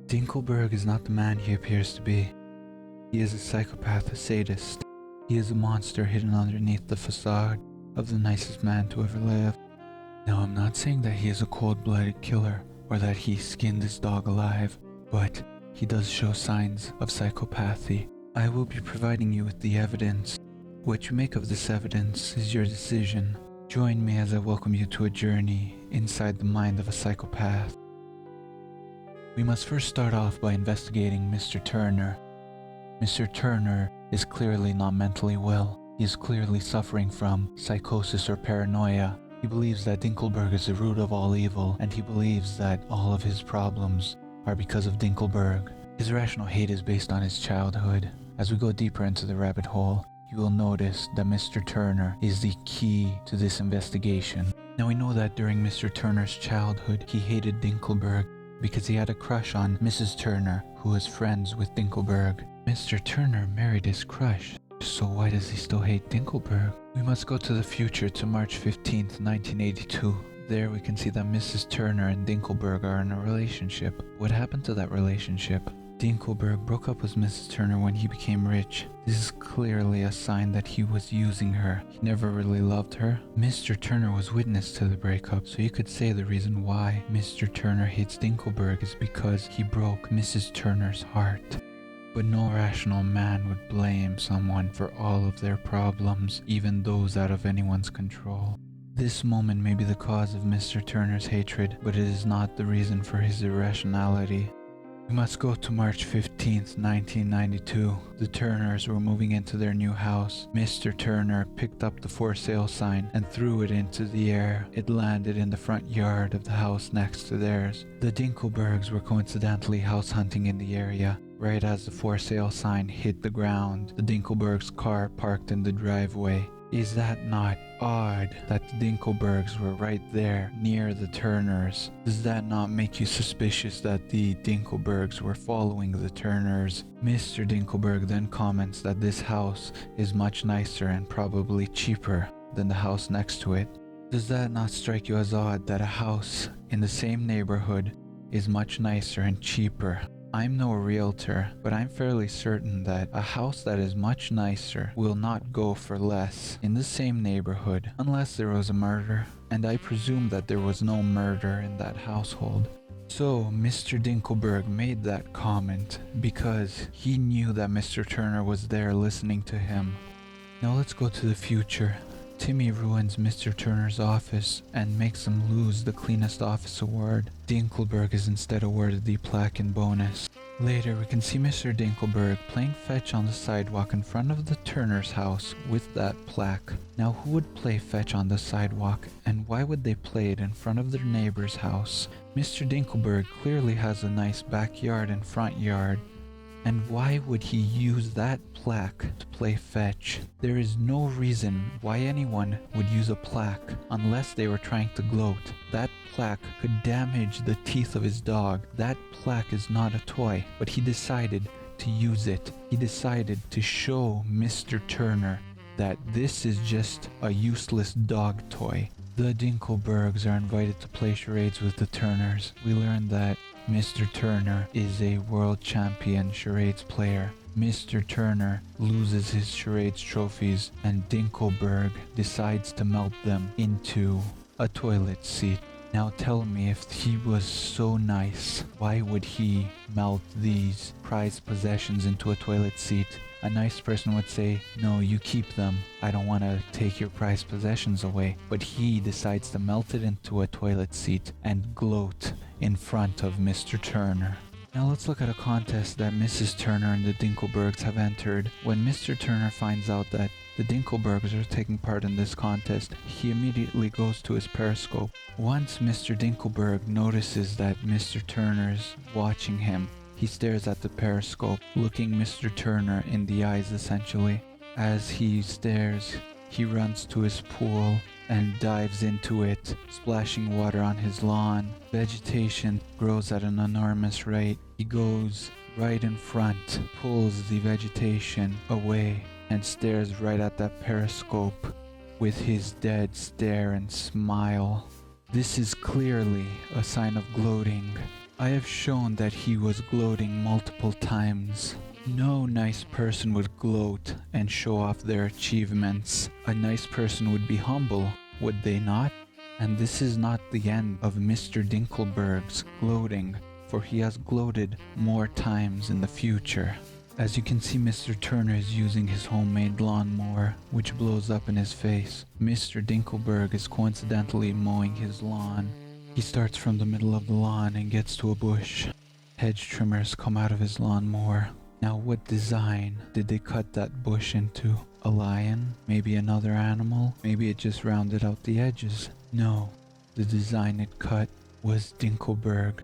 Dinkelberg is not the man he appears to be. He is a psychopath, a sadist. He is a monster hidden underneath the facade of the nicest man to ever live. Now, I'm not saying that he is a cold-blooded killer or that he skinned his dog alive, but he does show signs of psychopathy. I will be providing you with the evidence. What you make of this evidence is your decision. Join me as I welcome you to a journey inside the mind of a psychopath. We must first start off by investigating Mr. Turner. Mr. Turner is clearly not mentally well. He is clearly suffering from psychosis or paranoia. He believes that Dinkelberg is the root of all evil, and he believes that all of his problems are because of Dinkelberg. His irrational hate is based on his childhood. As we go deeper into the rabbit hole, you will notice that Mr. Turner is the key to this investigation. Now, we know that during Mr. Turner's childhood, he hated Dinkelberg because he had a crush on Mrs. Turner, who was friends with Dinkelberg. Mr. Turner married his crush, so why does he still hate Dinkelberg? We must go to the future, to March 15th, 1982. There we can see that Mrs. Turner and Dinkelberg are in a relationship. What happened to that relationship? Dinkelberg broke up with Mrs. Turner when he became rich. This is clearly a sign that he was using her. He never really loved her. Mr. Turner was witness to the breakup, so you could say the reason why Mr. Turner hates Dinkelberg is because he broke Mrs. Turner's heart. But no rational man would blame someone for all of their problems, even those out of anyone's control. This moment may be the cause of Mr. Turner's hatred, but it is not the reason for his irrationality. We must go to March 15th, 1992. The Turners were moving into their new house. Mr. Turner picked up the for sale sign and threw it into the air. It landed in the front yard of the house next to theirs. The Dinkelbergs were coincidentally house hunting in the area. Right as the for sale sign hit the ground, the Dinkelbergs' car parked in the driveway. Is that not odd that the Dinkelbergs were right there near the Turners? Does that not make you suspicious that the Dinkelbergs were following the Turners? Mr. Dinkelberg then comments that this house is much nicer and probably cheaper than the house next to it. Does that not strike you as odd that a house in the same neighborhood is much nicer and cheaper? I'm no realtor, but I'm fairly certain that a house that is much nicer will not go for less in the same neighborhood unless there was a murder, and I presume that there was no murder in that household. So Mr. Dinkelberg made that comment because he knew that Mr. Turner was there listening to him. Now let's go to the future. Timmy ruins Mr. Turner's office and makes him lose the cleanest office award. Dinkelberg is instead awarded the plaque and bonus. Later, we can see Mr. Dinkelberg playing fetch on the sidewalk in front of the Turner's house with that plaque. Now, who would play fetch on the sidewalk, and why would they play it in front of their neighbor's house? Mr. Dinkelberg clearly has a nice backyard and front yard. And why would he use that plaque to play fetch? There is no reason why anyone would use a plaque unless they were trying to gloat. That plaque could damage the teeth of his dog. That plaque is not a toy, but he decided to use it. He decided to show Mr. Turner that this is just a useless dog toy. The Dinkelbergs are invited to play charades with the Turners. We learn that Mr. Turner is a world champion charades player. Mr. Turner loses his charades trophies, and Dinkelberg decides to melt them into a toilet seat. Now tell me, if he was so nice, why would he melt these prized possessions into a toilet seat? A nice person would say, no, you keep them. I don't want to take your prized possessions away. But he decides to melt it into a toilet seat and gloat in front of Mr. Turner. Now let's look at a contest that Mrs. Turner and the Dinkelbergs have entered. When Mr. Turner finds out that the Dinkelbergs are taking part in this contest, he immediately goes to his periscope. Once Mr. Dinkelberg notices that Mr. Turner's watching him, he stares at the periscope, looking Mr. Turner in the eyes essentially. As he stares, he runs to his pool and dives into it, splashing water on his lawn. Vegetation grows at an enormous rate. He goes right in front, pulls the vegetation away, and stares right at that periscope with his dead stare and smile. This is clearly a sign of gloating. I have shown that he was gloating multiple times. No nice person would gloat and show off their achievements. A nice person would be humble, would they not? And this is not the end of Mr. Dinkelberg's gloating, for he has gloated more times in the future. As you can see, Mr. Turner is using his homemade lawnmower, which blows up in his face. Mr. Dinkelberg is coincidentally mowing his lawn. He starts from the middle of the lawn and gets to a bush. Hedge trimmers come out of his lawnmower. Now, what design did they cut that bush into? A lion? Maybe another animal? Maybe it just rounded out the edges? No, the design it cut was Dinkelberg.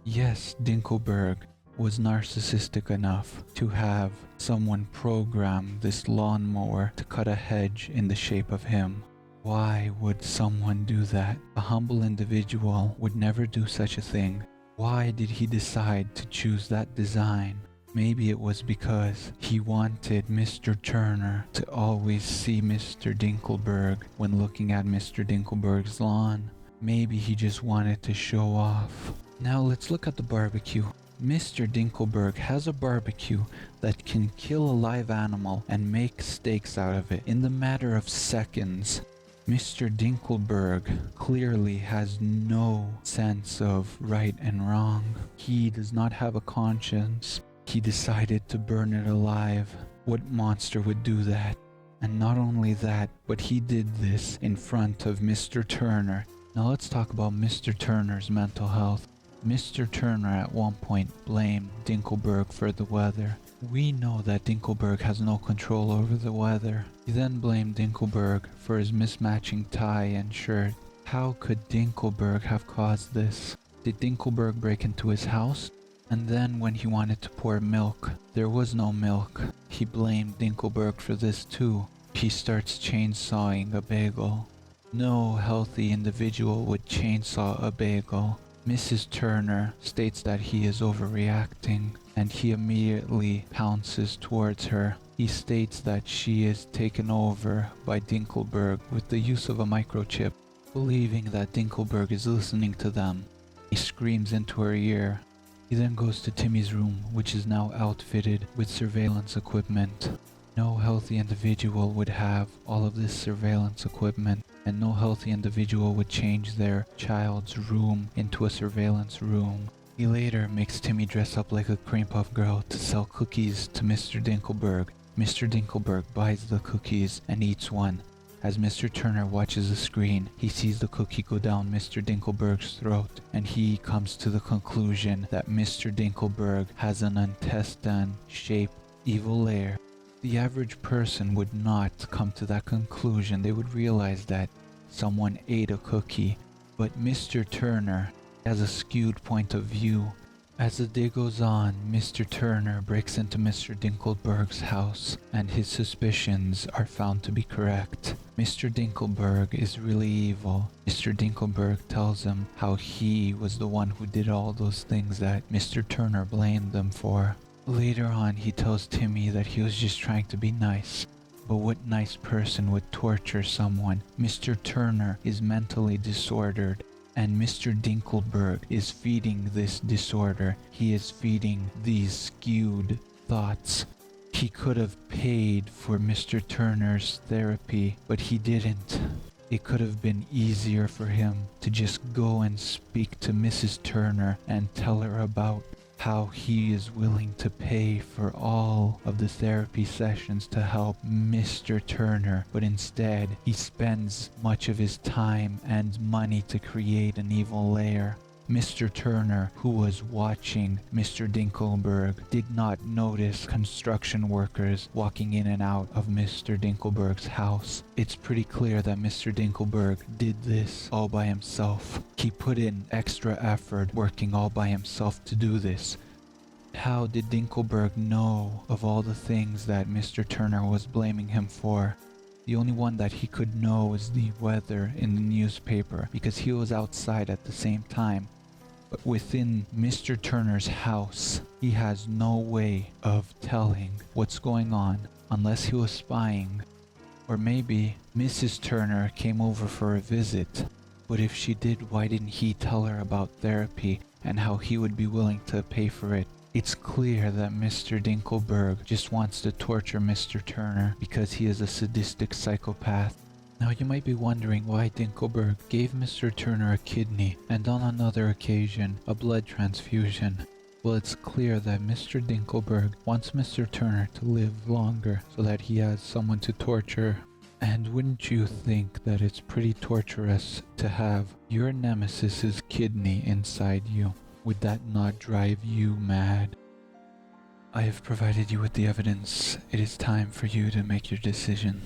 Yes, Dinkelberg was narcissistic enough to have someone program this lawnmower to cut a hedge in the shape of him. Why would someone do that? A humble individual would never do such a thing. Why did he decide to choose that design? Maybe it was because he wanted Mr. Turner to always see Mr. Dinkelberg when looking at Mr. Dinkelberg's lawn. Maybe he just wanted to show off. Now let's look at the barbecue. Mr. Dinkelberg has a barbecue that can kill a live animal and make steaks out of it in the matter of seconds. Mr. Dinkelberg clearly has no sense of right and wrong. He does not have a conscience. He decided to burn it alive. What monster would do that? And not only that, but he did this in front of Mr. Turner. Now let's talk about Mr. Turner's mental health. Mr. Turner at one point blamed Dinkelberg for the weather. We know that Dinkelberg has no control over the weather. He then blamed Dinkelberg for his mismatching tie and shirt. How could Dinkelberg have caused this? Did Dinkelberg break into his house? And then when he wanted to pour milk, there was no milk. He blamed Dinkelberg for this too. He starts chainsawing a bagel. No healthy individual would chainsaw a bagel. Mrs. Turner states that he is overreacting, and he immediately pounces towards her. He states that she is taken over by Dinkelberg with the use of a microchip. Believing that Dinkelberg is listening to them, he screams into her ear. He then goes to Timmy's room, which is now outfitted with surveillance equipment. No healthy individual would have all of this surveillance equipment, and no healthy individual would change their child's room into a surveillance room. He later makes Timmy dress up like a cream puff girl to sell cookies to Mr. Dinkelberg. Mr. Dinkelberg buys the cookies and eats one. As Mr. Turner watches the screen, he sees the cookie go down Mr. Dinkelberg's throat, and he comes to the conclusion that Mr. Dinkelberg has an intestine-shaped evil lair. The average person would not come to that conclusion. They would realize that someone ate a cookie, but Mr. Turner has a skewed point of view. As the day goes on, Mr. Turner breaks into Mr. Dinkelberg's house, and his suspicions are found to be correct. Mr. Dinkelberg is really evil. Mr. Dinkelberg tells him how he was the one who did all those things that Mr. Turner blamed them for. Later on, he tells Timmy that he was just trying to be nice. But what nice person would torture someone? Mr. Turner is mentally disordered, and Mr. Dinkelberg is feeding this disorder. He is feeding these skewed thoughts. He could have paid for Mr. Turner's therapy, but he didn't. It could have been easier for him to just go and speak to Mrs. Turner and tell her about how he is willing to pay for all of the therapy sessions to help Mr. Turner, but instead he spends much of his time and money to create an evil lair. Mr. Turner, who was watching Mr. Dinkelberg, did not notice construction workers walking in and out of Mr. Dinkelberg's house. It's pretty clear that Mr. Dinkelberg did this all by himself. He put in extra effort working all by himself to do this. How did Dinkelberg know of all the things that Mr. Turner was blaming him for? The only one that he could know is the weather in the newspaper, because he was outside at the same time. But within Mr. Turner's house, he has no way of telling what's going on unless he was spying. Or maybe Mrs. Turner came over for a visit. But if she did, why didn't he tell her about therapy and how he would be willing to pay for it? It's clear that Mr. Dinkelberg just wants to torture Mr. Turner because he is a sadistic psychopath. Now you might be wondering why Dinkelberg gave Mr. Turner a kidney and on another occasion a blood transfusion. Well, it's clear that Mr. Dinkelberg wants Mr. Turner to live longer so that he has someone to torture. And wouldn't you think that it's pretty torturous to have your nemesis's kidney inside you? Would that not drive you mad? I have provided you with the evidence. It is time for you to make your decision.